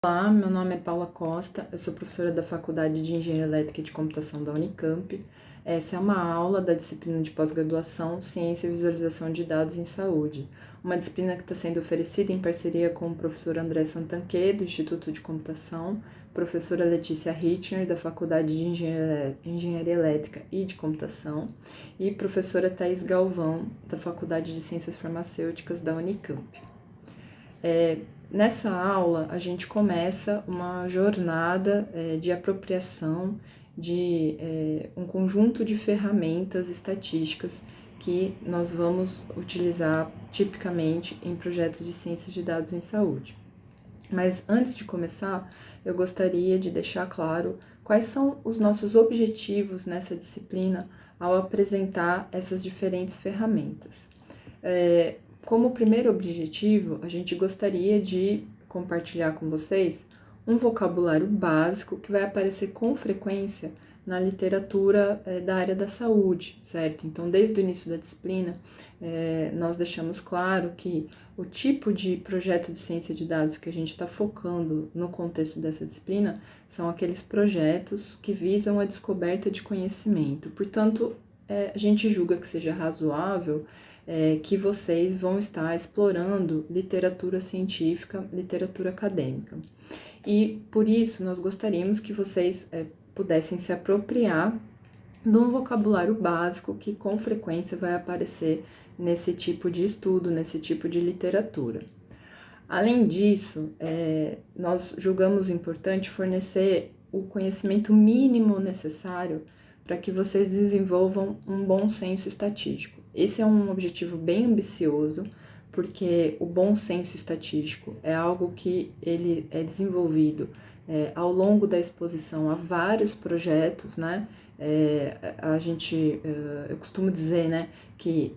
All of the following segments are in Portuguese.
Olá, meu nome é Paula Costa, eu sou professora da Faculdade de Engenharia Elétrica e de Computação da Unicamp. Essa é uma aula da disciplina de pós-graduação Ciência e Visualização de Dados em Saúde, uma disciplina que está sendo oferecida em parceria com o professor André Santanquê, do Instituto de Computação, professora Letícia Hitchner, da Faculdade de Engenharia Elétrica e de Computação, e professora Thais Galvão, da Faculdade de Ciências Farmacêuticas da Unicamp. Nessa aula, a gente começa uma jornada de apropriação de um conjunto de ferramentas estatísticas que nós vamos utilizar tipicamente em projetos de ciências de dados em saúde. Mas antes de começar, eu gostaria de deixar claro quais são os nossos objetivos nessa disciplina ao apresentar essas diferentes ferramentas. Como primeiro objetivo, a gente gostaria de compartilhar com vocês um vocabulário básico que vai aparecer com frequência na literatura da área da saúde, certo? Então, desde o início da disciplina, nós deixamos claro que o tipo de projeto de ciência de dados que a gente está focando no contexto dessa disciplina são aqueles projetos que visam a descoberta de conhecimento. Portanto, a gente julga que seja razoável que vocês vão estar explorando literatura científica, literatura acadêmica. E por isso nós gostaríamos que vocês pudessem se apropriar de um vocabulário básico que com frequência vai aparecer nesse tipo de estudo, nesse tipo de literatura. Além disso, nós julgamos importante fornecer o conhecimento mínimo necessário para que vocês desenvolvam um bom senso estatístico. Esse é um objetivo bem ambicioso, porque o bom senso estatístico é algo que ele é desenvolvido ao longo da exposição a vários projetos, né? Eu costumo dizer, né, que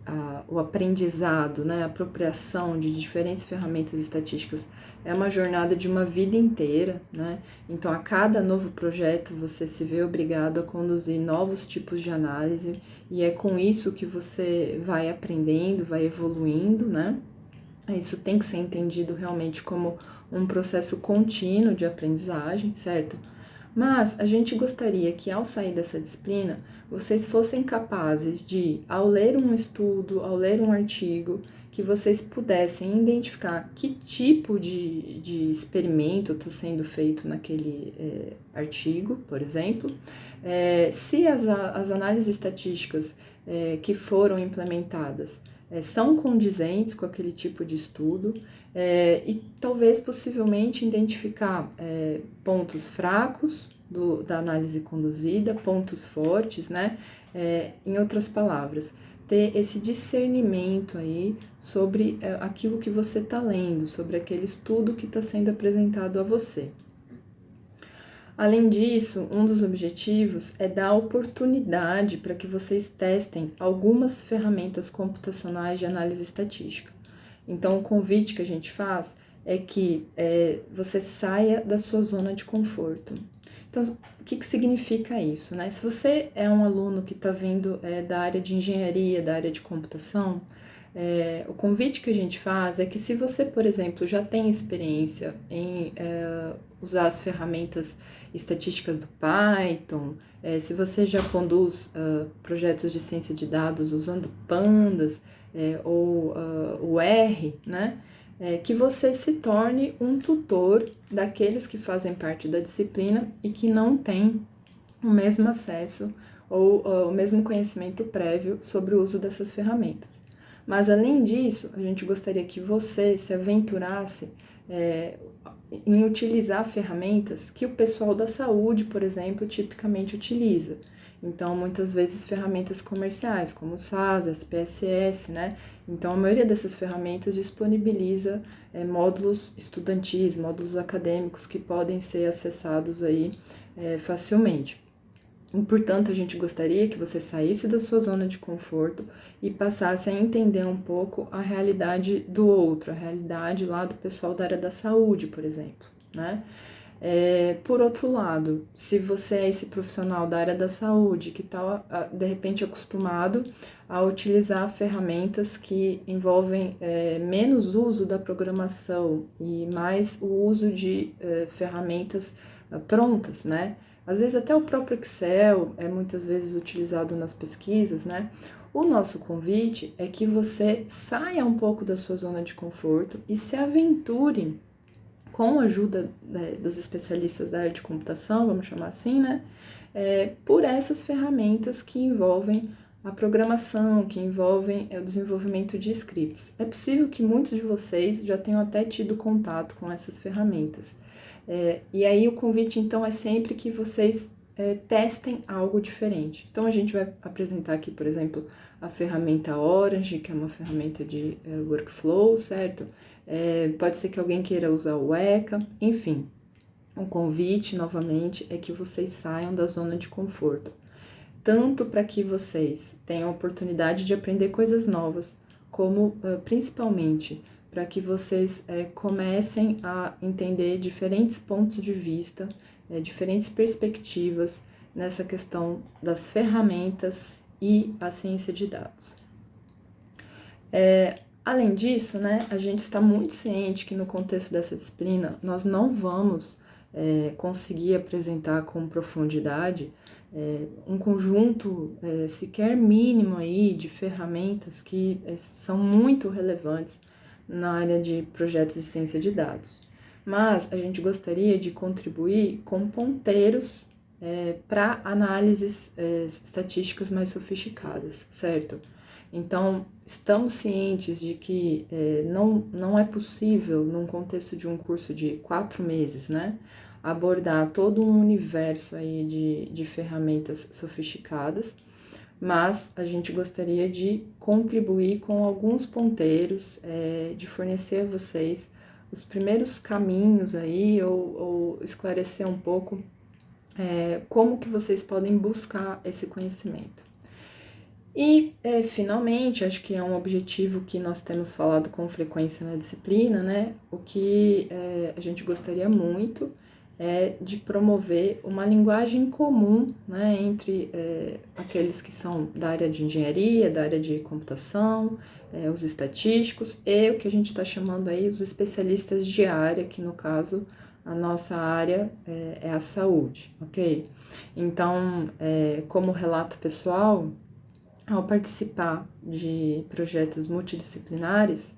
o aprendizado, né, a apropriação de diferentes ferramentas estatísticas é uma jornada de uma vida inteira, né? Então, a cada novo projeto, você se vê obrigado a conduzir novos tipos de análise e é com isso que você vai aprendendo, vai evoluindo, né? Isso tem que ser entendido realmente como um processo contínuo de aprendizagem, certo? Mas a gente gostaria que ao sair dessa disciplina, vocês fossem capazes de, ao ler um estudo, ao ler um artigo, que vocês pudessem identificar que tipo de experimento está sendo feito naquele artigo, por exemplo, se as análises estatísticas que foram implementadas são condizentes com aquele tipo de estudo e talvez possivelmente identificar pontos fracos da análise conduzida, pontos fortes, né? Em outras palavras, ter esse discernimento aí sobre aquilo que você está lendo, sobre aquele estudo que está sendo apresentado a você. Além disso, um dos objetivos é dar oportunidade para que vocês testem algumas ferramentas computacionais de análise estatística. Então, o convite que a gente faz é que você saia da sua zona de conforto. Então, o que significa isso, né? Se você é um aluno que está vindo da área de engenharia, da área de computação, o convite que a gente faz é que se você, por exemplo, já tem experiência em usar as ferramentas estatísticas do Python, se você já conduz projetos de ciência de dados usando Pandas ou o R, né? Que você se torne um tutor daqueles que fazem parte da disciplina e que não têm o mesmo acesso ou o mesmo conhecimento prévio sobre o uso dessas ferramentas. Mas, além disso, a gente gostaria que você se aventurasse em utilizar ferramentas que o pessoal da saúde, por exemplo, tipicamente utiliza. Então, muitas vezes, ferramentas comerciais, como o SAS, SPSS, né? Então, a maioria dessas ferramentas disponibiliza módulos estudantis, módulos acadêmicos que podem ser acessados aí facilmente. E, portanto, a gente gostaria que você saísse da sua zona de conforto e passasse a entender um pouco a realidade do outro, a realidade lá do pessoal da área da saúde, por exemplo, né? Por outro lado, se você é esse profissional da área da saúde que está, de repente, acostumado a utilizar ferramentas que envolvem menos uso da programação e mais o uso de ferramentas prontas, né? Às vezes até o próprio Excel é muitas vezes utilizado nas pesquisas, né? O nosso convite é que você saia um pouco da sua zona de conforto e se aventure com a ajuda, né, dos especialistas da área de computação, vamos chamar assim, né? Por essas ferramentas que envolvem a programação, que envolvem o desenvolvimento de scripts. É possível que muitos de vocês já tenham até tido contato com essas ferramentas. E aí o convite, então, é sempre que vocês testem algo diferente. Então, a gente vai apresentar aqui, por exemplo, a ferramenta Orange, que é uma ferramenta de workflow, certo? Pode ser que alguém queira usar o Weka, enfim. O convite, novamente, é que vocês saiam da zona de conforto. Tanto para que vocês tenham a oportunidade de aprender coisas novas, como principalmente para que vocês comecem a entender diferentes pontos de vista, diferentes perspectivas nessa questão das ferramentas e a ciência de dados. Além disso, né, a gente está muito ciente que no contexto dessa disciplina nós não vamos conseguir apresentar com profundidade um conjunto sequer mínimo aí de ferramentas que são muito relevantes na área de projetos de ciência de dados. Mas a gente gostaria de contribuir com ponteiros para análises estatísticas mais sofisticadas, certo? Então, estamos cientes de que não é possível, num contexto de um curso de 4 meses, né, abordar todo um universo aí de ferramentas sofisticadas, mas a gente gostaria de contribuir com alguns ponteiros, de fornecer a vocês os primeiros caminhos aí, ou esclarecer um pouco como que vocês podem buscar esse conhecimento. E, finalmente, acho que é um objetivo que nós temos falado com frequência na disciplina, né? O que a gente gostaria muito é de promover uma linguagem comum, né, entre aqueles que são da área de engenharia, da área de computação, os estatísticos e o que a gente está chamando aí os especialistas de área, que no caso a nossa área é a saúde, ok? Então, como relato pessoal, ao participar de projetos multidisciplinares,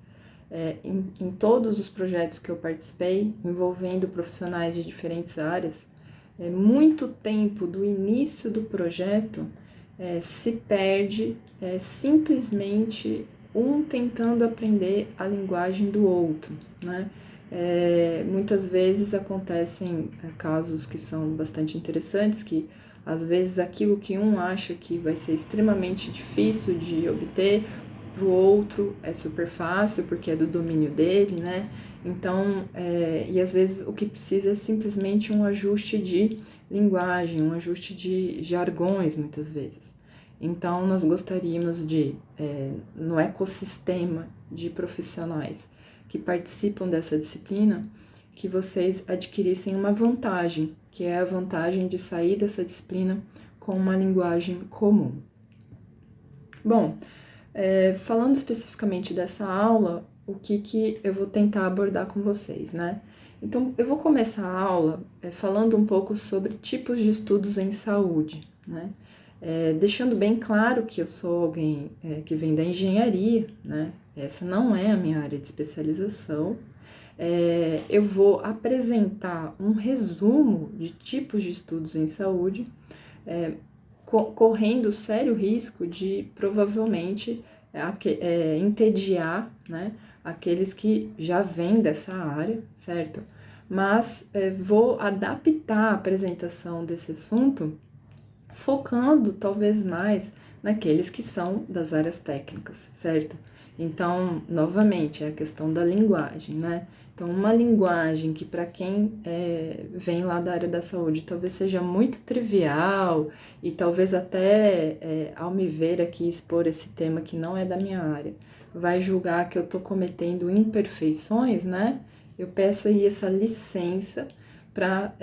em todos os projetos que eu participei, envolvendo profissionais de diferentes áreas, muito tempo do início do projeto se perde simplesmente um tentando aprender a linguagem do outro, né? Muitas vezes acontecem casos que são bastante interessantes, que às vezes aquilo que um acha que vai ser extremamente difícil de obter, para o outro é super fácil, porque é do domínio dele, né? Então, e às vezes o que precisa é simplesmente um ajuste de linguagem, um ajuste de jargões, muitas vezes. Então, nós gostaríamos de, no ecossistema de profissionais que participam dessa disciplina, que vocês adquirissem uma vantagem, que é a vantagem de sair dessa disciplina com uma linguagem comum. Bom, falando especificamente dessa aula, o que eu vou tentar abordar com vocês, né? Então, eu vou começar a aula falando um pouco sobre tipos de estudos em saúde, né? Deixando bem claro que eu sou alguém que vem da engenharia, né? Essa não é a minha área de especialização. Eu vou apresentar um resumo de tipos de estudos em saúde, correndo sério risco de provavelmente entediar, né, aqueles que já vêm dessa área, certo? Mas vou adaptar a apresentação desse assunto, focando talvez mais naqueles que são das áreas técnicas, certo? Então, novamente, é a questão da linguagem, né? Então, uma linguagem que para quem vem lá da área da saúde talvez seja muito trivial e talvez até, ao me ver aqui expor esse tema que não é da minha área, vai julgar que eu estou cometendo imperfeições, né? Eu peço aí essa licença para,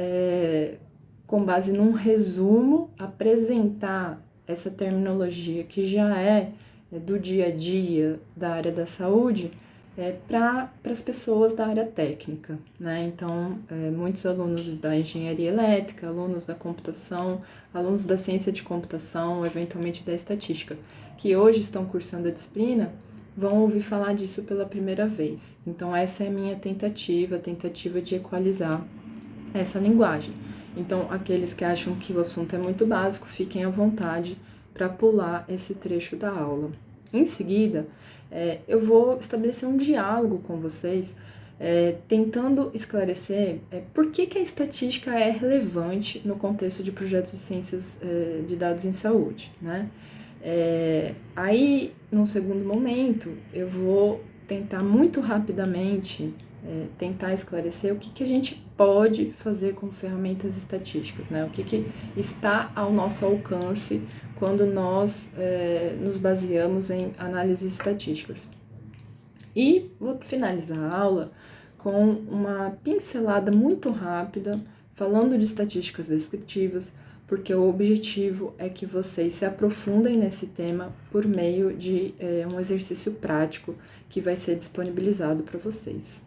com base num resumo, apresentar essa terminologia que já é do dia a dia da área da saúde para as pessoas da área técnica, né? Então, muitos alunos da engenharia elétrica, alunos da computação, alunos da ciência de computação, eventualmente da estatística, que hoje estão cursando a disciplina, vão ouvir falar disso pela primeira vez. Então, essa é a minha tentativa de equalizar essa linguagem. Então, aqueles que acham que o assunto é muito básico, fiquem à vontade para pular esse trecho da aula. Em seguida, eu vou estabelecer um diálogo com vocês, tentando esclarecer por que a estatística é relevante no contexto de projetos de ciências de dados em saúde, né? Aí, num segundo momento, eu vou tentar muito rapidamente tentar esclarecer o que a gente pode fazer com ferramentas estatísticas, né? O que está ao nosso alcance quando nós nos baseamos em análises estatísticas. E vou finalizar a aula com uma pincelada muito rápida, falando de estatísticas descritivas, porque o objetivo é que vocês se aprofundem nesse tema por meio de um exercício prático que vai ser disponibilizado para vocês.